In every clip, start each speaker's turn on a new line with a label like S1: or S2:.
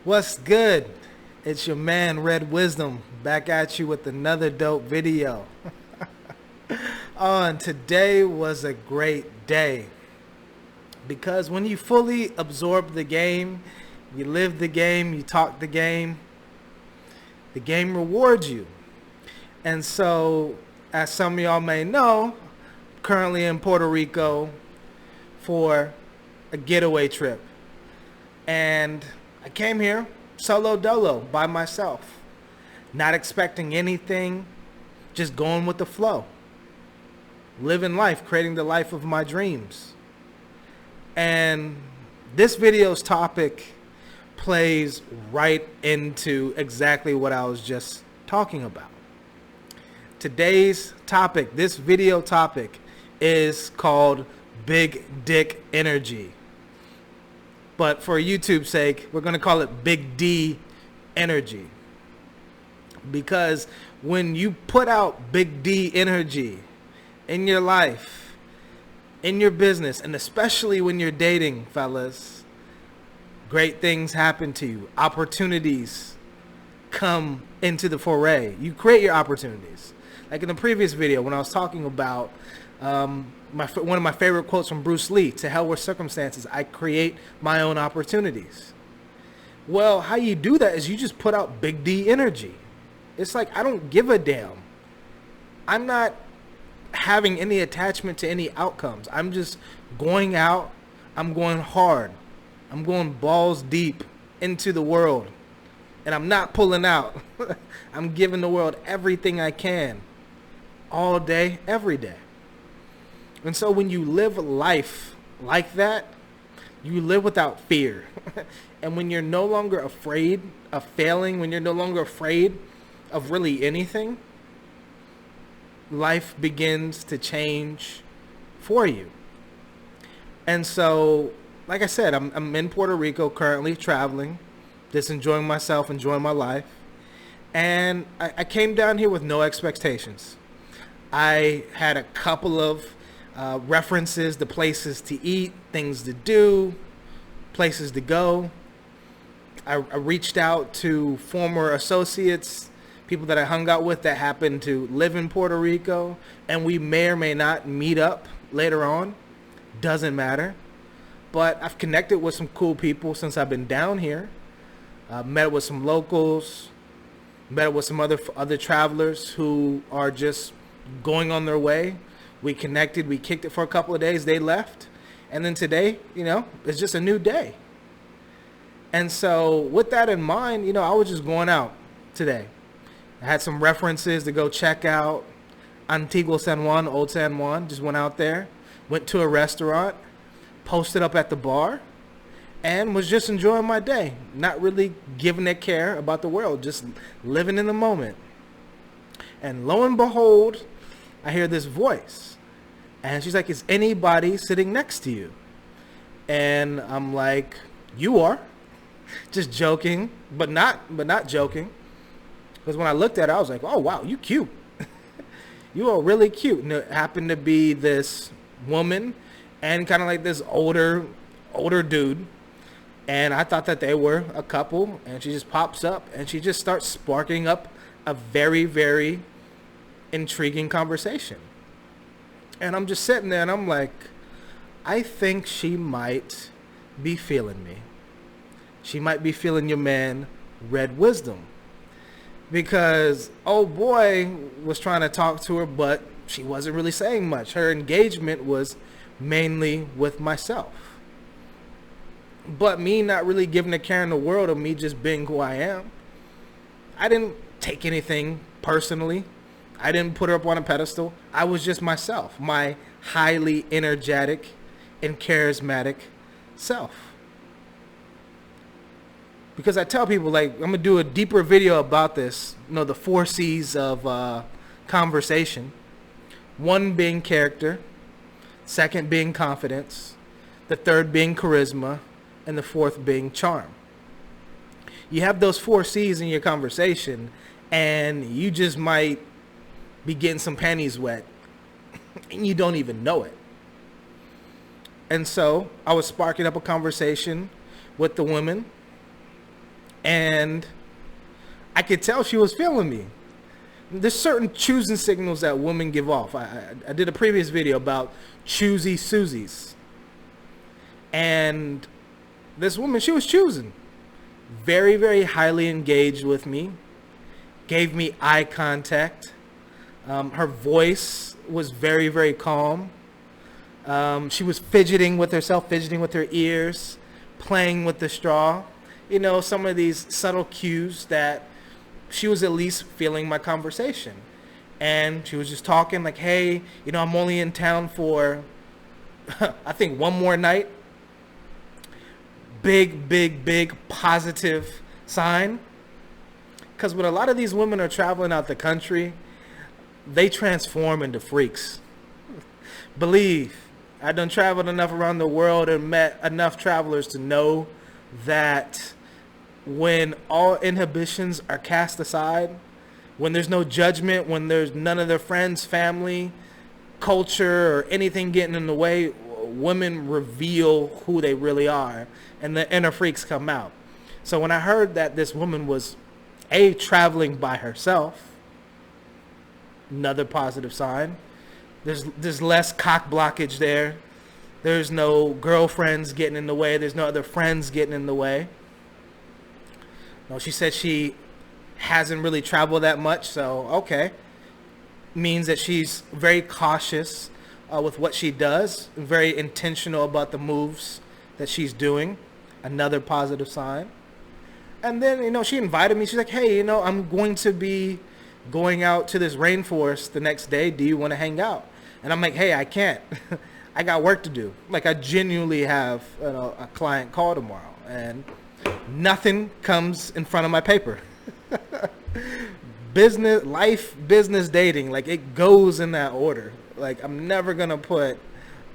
S1: What's good? It's your man Red Wisdom back at you with another dope video. And today was a great day because when you fully absorb the game, you live the game, you talk the game rewards you. And so, as some of y'all may know, currently in Puerto Rico for a getaway trip. And I came here solo dolo by myself, not expecting anything, just going with the flow, living life, creating the life of my dreams. And this video's topic plays right into exactly what I was just talking about. Today's topic, this video topic, is called Big Dick Energy. But for YouTube's sake, we're going to call it Big D Energy. Because when you put out Big D energy in your life, in your business, and especially when you're dating, fellas, great things happen to you. Opportunities come into the foray. You create your opportunities. Like in the previous video when I was talking about one of my favorite quotes from Bruce Lee, to hell with circumstances, I create my own opportunities. Well, how you do that is you just put out Big D energy. It's like, I don't give a damn. I'm not having any attachment to any outcomes. I'm just going out. I'm going hard. I'm going balls deep into the world. And I'm not pulling out. I'm giving the world everything I can. All day, every day. And so when you live life like that, you live without fear. And when you're no longer afraid of failing, when you're no longer afraid of really anything, life begins to change for you. And so, like I said, I'm in Puerto Rico currently traveling, just enjoying myself, enjoying my life. And I came down here with no expectations. I had a couple of references to places to eat, things to do, places to go. I reached out to former associates, people that I hung out with that happened to live in Puerto Rico, and we may or may not meet up later on. Doesn't matter. But I've connected with some cool people since I've been down here. Met with some locals, met with some other travelers who are just going on their way. We connected, we kicked it for a couple of days, they left. And then today, it's just a new day. And so with that in mind, I was just going out today. I had some references to go check out Antiguo San Juan, Old San Juan. Just went out there, went to a restaurant, posted up at the bar, and was just enjoying my day. Not really giving a care about the world, just living in the moment. And lo and behold, I hear this voice. And she's like, is anybody sitting next to you? And I'm like, you are. Just joking, but not joking. Because when I looked at her, I was like, oh, wow, you cute. You are really cute. And it happened to be this woman and kind of like this older dude. And I thought that they were a couple. And she just pops up and she just starts sparking up a very, very intriguing conversation. And I'm just sitting there and I'm like, I think she might be feeling me. She might be feeling your man, Red Wisdom. Because old boy was trying to talk to her, but she wasn't really saying much. Her engagement was mainly with myself. But me not really giving a care in the world of me just being who I am. I didn't take anything personally. I didn't put her up on a pedestal. I was just myself, my highly energetic and charismatic self. Because I tell people, like, I'm going to do a deeper video about this, the 4 C's of conversation. 1 being character, 2nd being confidence, the 3rd being charisma, and the 4th being charm. You have those 4 C's in your conversation, and you just might be getting some panties wet and you don't even know it. And so I was sparking up a conversation with the women, And I could tell she was feeling me. There's certain choosing signals that women give off. I did a previous video about choosy Susies. And this woman, she was choosing. Very, very highly engaged with me. Gave me eye contact. Her voice was very, very calm. She was fidgeting with herself, fidgeting with her ears, playing with the straw. You know, some of these subtle cues that she was at least feeling my conversation. And she was just talking like, hey, you know, I'm only in town for, I think, one more night. Big, big, big positive sign. Because when a lot of these women are traveling out the country, they transform into freaks. Believe, I've done traveled enough around the world and met enough travelers to know that when all inhibitions are cast aside, when there's no judgment, when there's none of their friends, family, culture, or anything getting in the way, women reveal who they really are, and the inner freaks come out. So when I heard that this woman was traveling by herself, another positive sign. There's less cock blockage there. There's no girlfriends getting in the way. There's no other friends getting in the way. No, she said she hasn't really traveled that much, so okay. Means that she's very cautious with what she does, very intentional about the moves that she's doing. Another positive sign. And then, you know, she invited me. She's like, hey, you know, I'm going to be going out to this rainforest the next day. Do you want to hang out? And I'm like, hey, I can't. I got work to do. Like, I genuinely have, you know, a client call tomorrow, and nothing comes in front of my paper. Business, life, business, dating, like it goes in that order. Like, I'm never gonna put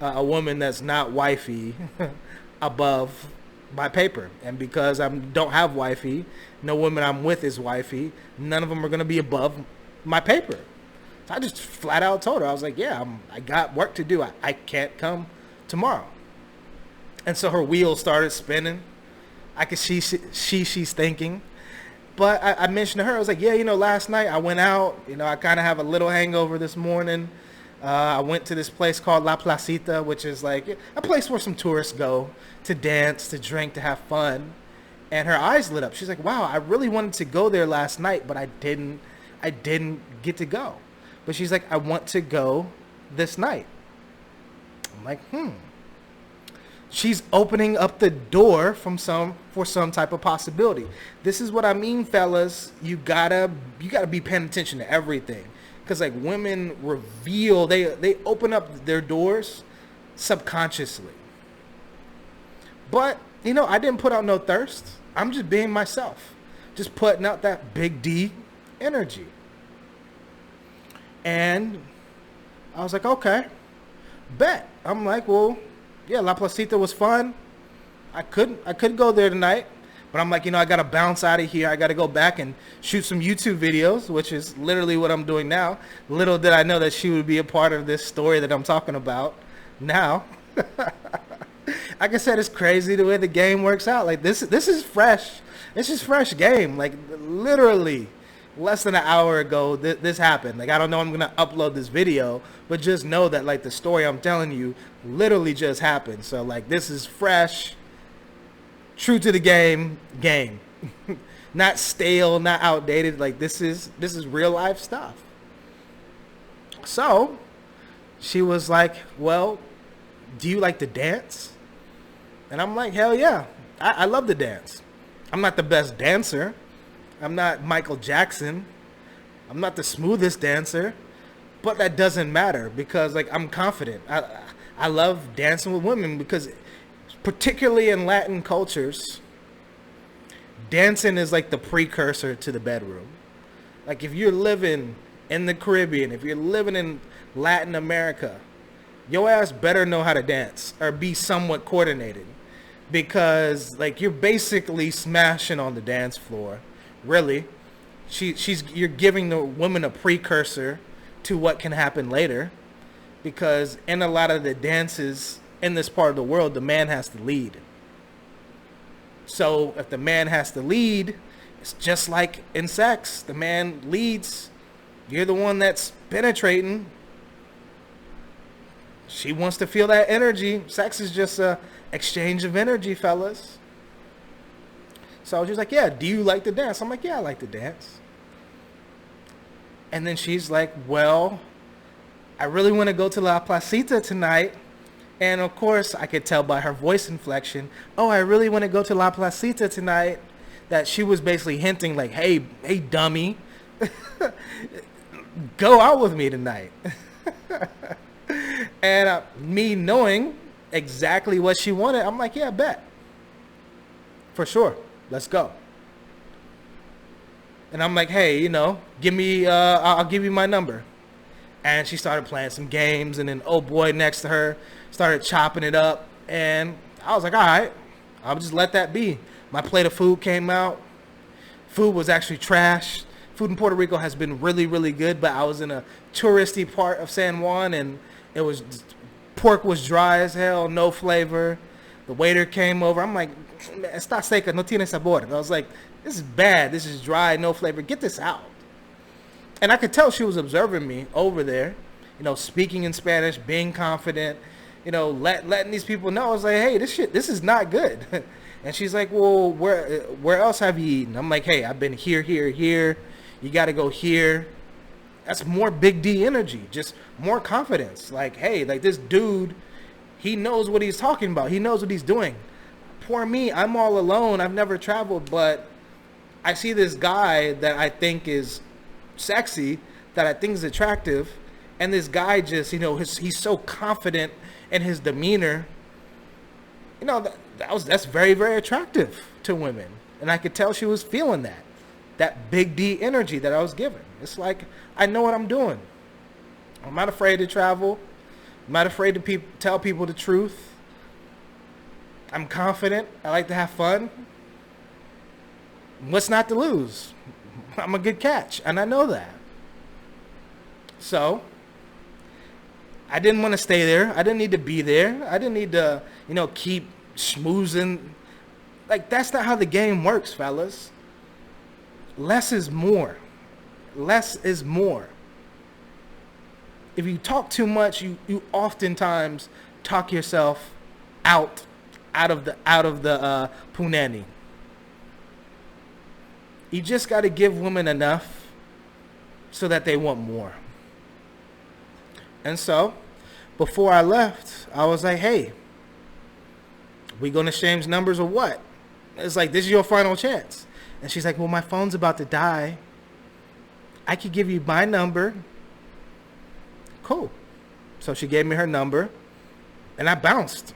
S1: a woman that's not wifey above my paper. And because I don't have wifey, no woman I'm with is wifey, none of them are gonna be above my paper. So I just flat out told her, I was like, yeah, I got work to do. I can't come tomorrow. And so her wheels started spinning. I could see she's thinking. But I mentioned to her, I was like, yeah, you know, last night I went out. You know, I kind of have a little hangover this morning. I went to this place called La Placita, which is like a place where some tourists go to dance, to drink, to have fun. And her eyes lit up. She's like, wow, I really wanted to go there last night, but I didn't get to go. But she's like, I want to go this night. I'm like, She's opening up the door for some type of possibility. This is what I mean, fellas. You gotta be paying attention to everything, because like women reveal, they open up their doors subconsciously. But you know, I didn't put out no thirst. I'm just being myself, just putting out that big D energy. And I was like, okay, bet. I'm like, well, yeah, La Placita was fun. I couldn't go there tonight, but I'm like, you know, I gotta bounce out of here. I gotta go back and shoot some YouTube videos, which is literally what I'm doing now. Little did I know that she would be a part of this story that I'm talking about now. Like I said, it's crazy the way the game works out. Like this is fresh. It's just fresh game. Like literally less than an hour ago, this happened. Like, I don't know I'm gonna upload this video, but just know that like the story I'm telling you literally just happened. So like, this is fresh, true to the game, not stale, not outdated. Like this is real life stuff. So she was like, well, do you like to dance? And I'm like, hell yeah, I love to dance. I'm not the best dancer. I'm not Michael Jackson. I'm not the smoothest dancer, but that doesn't matter, because like I'm confident. I love dancing with women, because particularly in Latin cultures, dancing is like the precursor to the bedroom. Like if you're living in the Caribbean, if you're living in Latin America, your ass better know how to dance or be somewhat coordinated, because like you're basically smashing on the dance floor. Really, you're giving the woman a precursor to what can happen later, because in a lot of the dances in this part of the world, the man has to lead. So if the man has to lead, it's just like in sex. The man leads. You're the one that's penetrating. She wants to feel that energy. Sex is just a exchange of energy, fellas. So she's like, yeah, do you like to dance? I'm like, yeah, I like to dance. And then she's like, well, I really want to go to La Placita tonight. And of course, I could tell by her voice inflection, oh, I really want to go to La Placita tonight, that she was basically hinting like, hey, dummy, go out with me tonight. And me knowing exactly what she wanted, I'm like, yeah, bet. For sure. Let's go. And I'm like, hey, give me, I'll give you my number. And she started playing some games, and then old boy next to her started chopping it up. And I was like, all right, I'll just let that be. My plate of food came out. Food was actually trash. Food in Puerto Rico has been really, really good, but I was in a touristy part of San Juan, and pork was dry as hell, no flavor. The waiter came over. I'm like, está seca, no tiene sabor. And I was like, this is bad. This is dry, no flavor. Get this out. And I could tell she was observing me over there, speaking in Spanish, being confident, letting these people know. I was like, hey, this is not good. And she's like, well, where else have you eaten? I'm like, hey, I've been here. You got to go here. That's more big D energy, just more confidence. Like, hey, like this dude, he knows what he's talking about. He knows what he's doing. Poor me, I'm all alone. I've never traveled, but I see this guy that I think is sexy, that I think is attractive, and this guy just, he's so confident in his demeanor. That's very, very attractive to women, and I could tell she was feeling that big D energy that I was giving. It's like, I know what I'm doing. I'm not afraid to travel. I'm not afraid to tell people the truth. I'm confident. I like to have fun. What's not to lose? I'm a good catch, and I know that. So I didn't want to stay there. I didn't need to be there. I didn't need to, keep schmoozing. Like, that's not how the game works, fellas. Less is more. Less is more. If you talk too much, you oftentimes talk yourself out of the punani. You just got to give women enough so that they want more. And so, before I left, I was like, hey, we gonna exchange numbers or what? It's like, this is your final chance. And she's like, well, my phone's about to die. I could give you my number. Cool. So she gave me her number, and I bounced.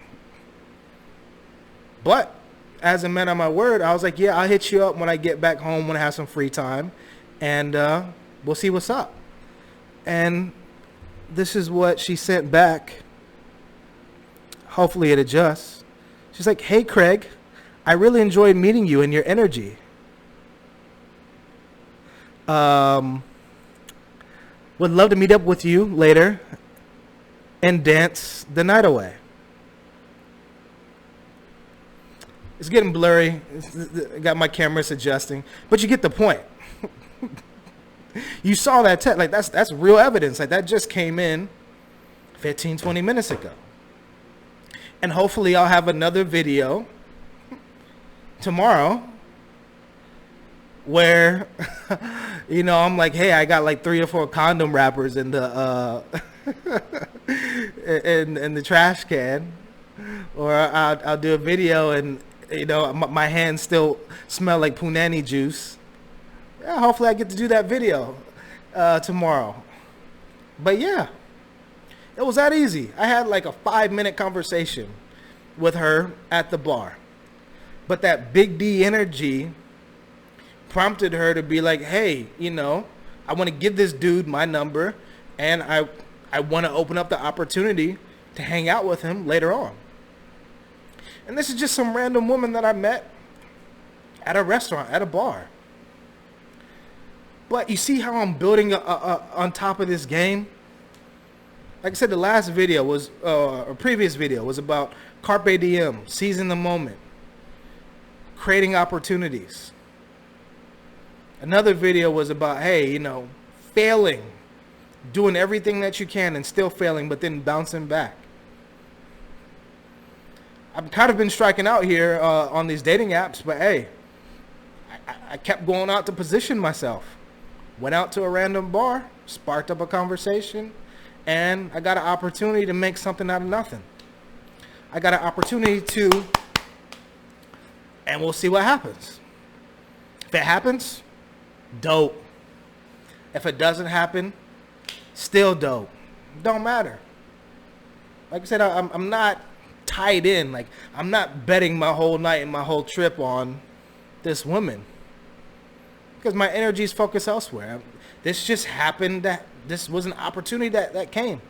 S1: But as a man on my word, I was like, yeah, I'll hit you up when I get back home, when I have some free time, and we'll see what's up. And this is what she sent back. Hopefully it adjusts. She's like, hey, Craig, I really enjoyed meeting you and your energy. Would love to meet up with you later and dance the night away. It's getting blurry. Got my cameras adjusting, but you get the point. You saw that text. Like, that's real evidence. Like, that just came in 15, 20 minutes ago. And hopefully I'll have another video tomorrow where, I'm like, hey, I got like 3 or 4 condom wrappers in the in the trash can, or I'll do a video and my hands still smell like punani juice. Yeah, hopefully I get to do that video tomorrow. But yeah, it was that easy. I had like a 5-minute conversation with her at the bar, but that big D energy prompted her to be like, hey, I want to give this dude my number, and I want to open up the opportunity to hang out with him later on. And this is just some random woman that I met at a restaurant, at a bar. But you see how I'm building on top of this game? Like I said, the last video was, a previous video was about Carpe Diem, seizing the moment. creating opportunities. Another video was about, hey, failing, doing everything that you can and still failing, but then bouncing back. I've kind of been striking out here on these dating apps, but hey, I kept going out to position myself. Went out to a random bar, sparked up a conversation, and I got an opportunity to make something out of nothing. I got an opportunity to, and we'll see what happens. If it happens, dope. If it doesn't happen, still dope. Don't matter. Like I said, I'm not tied in. Like, I'm not betting my whole night and my whole trip on this woman, because my energy is focused elsewhere. This just happened, that this was an opportunity that came.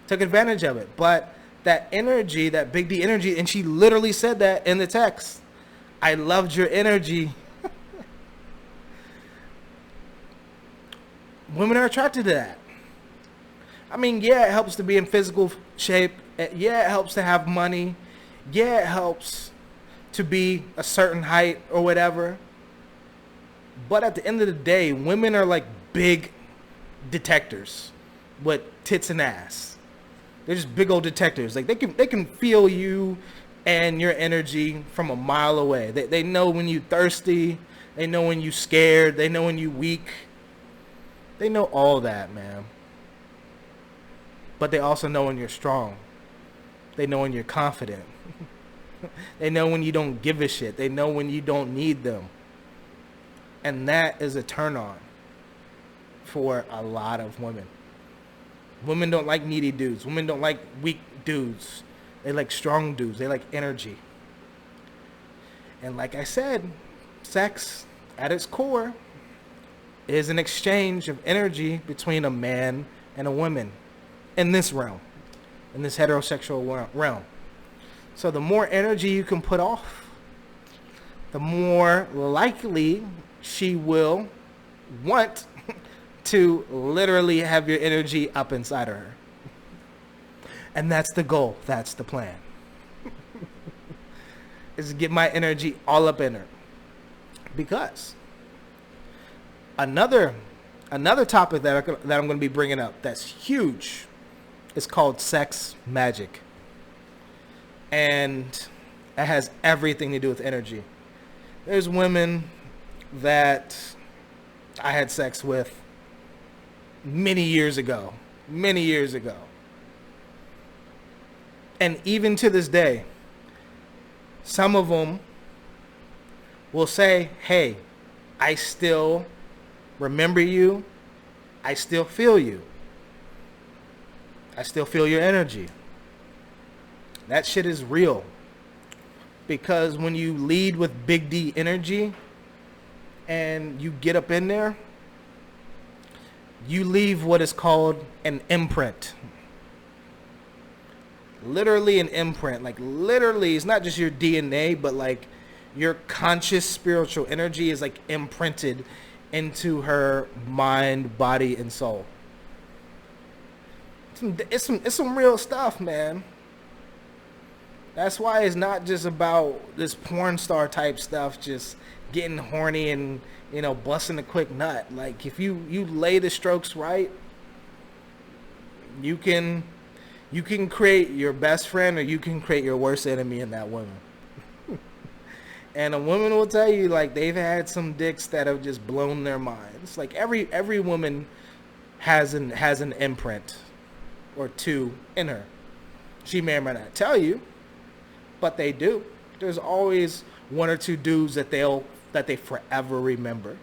S1: Took advantage of it. But that energy, that big D energy, and she literally said that in the text. I loved your energy. Women are attracted to that. I mean, yeah, it helps to be in physical shape. Yeah, it helps to have money. Yeah, it helps to be a certain height or whatever. But at the end of the day, women are like big detectors with tits and ass. They're just big old detectors. Like, they can feel you and your energy from a mile away. They know when you thirsty. They know when you scared. They know when you weak. They know all that, man. But they also know when you're strong. They know when you're confident. They know when you don't give a shit. They know when you don't need them. And that is a turn on for a lot of women. Women don't like needy dudes. Women don't like weak dudes. They like strong dudes. They like energy. And like I said, sex at its core is an exchange of energy between a man and a woman in this realm, in this heterosexual realm. So the more energy you can put off, the more likely she will want to literally have your energy up inside of her. And that's the goal. That's the plan. Is to get my energy all up in her. Because another topic that I'm going to be bringing up that's huge is called sex magic. And it has everything to do with energy. There's women that I had sex with many years ago. And even to this day, some of them will say, hey, I still remember you. I still feel you. I still feel your energy. That shit is real. Because when you lead with big D energy and you get up in there, you leave what is called an imprint. Literally an imprint. Like, literally, it's not just your DNA, but like your conscious spiritual energy is like imprinted into her mind, body, and soul. It's some real stuff, man. That's why it's not just about this porn star type stuff, just getting horny and, busting a quick nut. Like, if you lay the strokes right, you can create your best friend, or you can create your worst enemy in that woman. And a woman will tell you, like, they've had some dicks that have just blown their minds. Like, every woman has an imprint or two in her. She may or may not tell you, but they do. There's always one or two dudes that they forever remember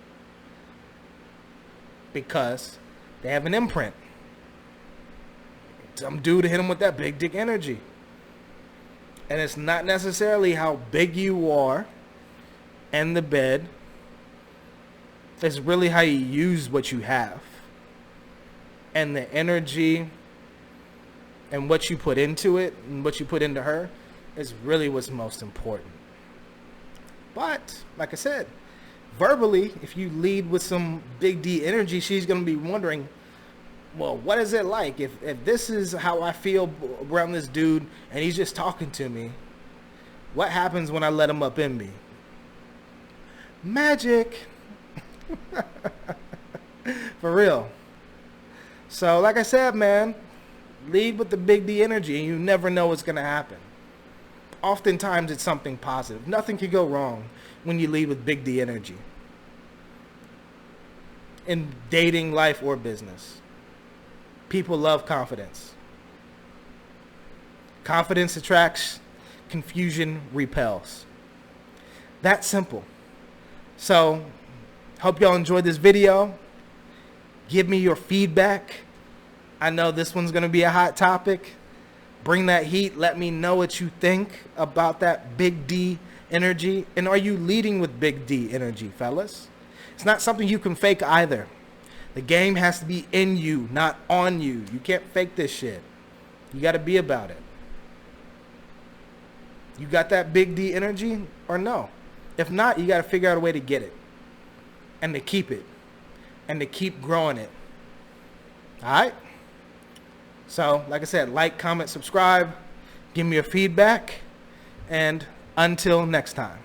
S1: because they have an imprint. Some dude hit them with that big dick energy. And it's not necessarily how big you are in the bed. It's really how you use what you have. And the energy and what you put into it and what you put into her is really what's most important. But, like I said, verbally, if you lead with some big D energy, she's going to be wondering, well, what is it like? If this is how I feel around this dude and he's just talking to me, what happens when I let him up in me? Magic. For real. So, like I said, man, lead with the big D energy, and you never know what's going to happen. Oftentimes, it's something positive. Nothing can go wrong when you lead with big D energy. In dating, life, or business. People love confidence. Confidence attracts, confusion repels. That simple. So, hope y'all enjoyed this video. Give me your feedback. I know this one's going to be a hot topic. Bring that heat. Let me know what you think about that big D energy. And are you leading with big D energy, fellas? It's not something you can fake either. The game has to be in you, not on you. You can't fake this shit. You got to be about it. You got that big D energy or no? If not, you got to figure out a way to get it and to keep it and to keep growing it. All right? So, like I said, like, comment, subscribe, give me your feedback, and until next time.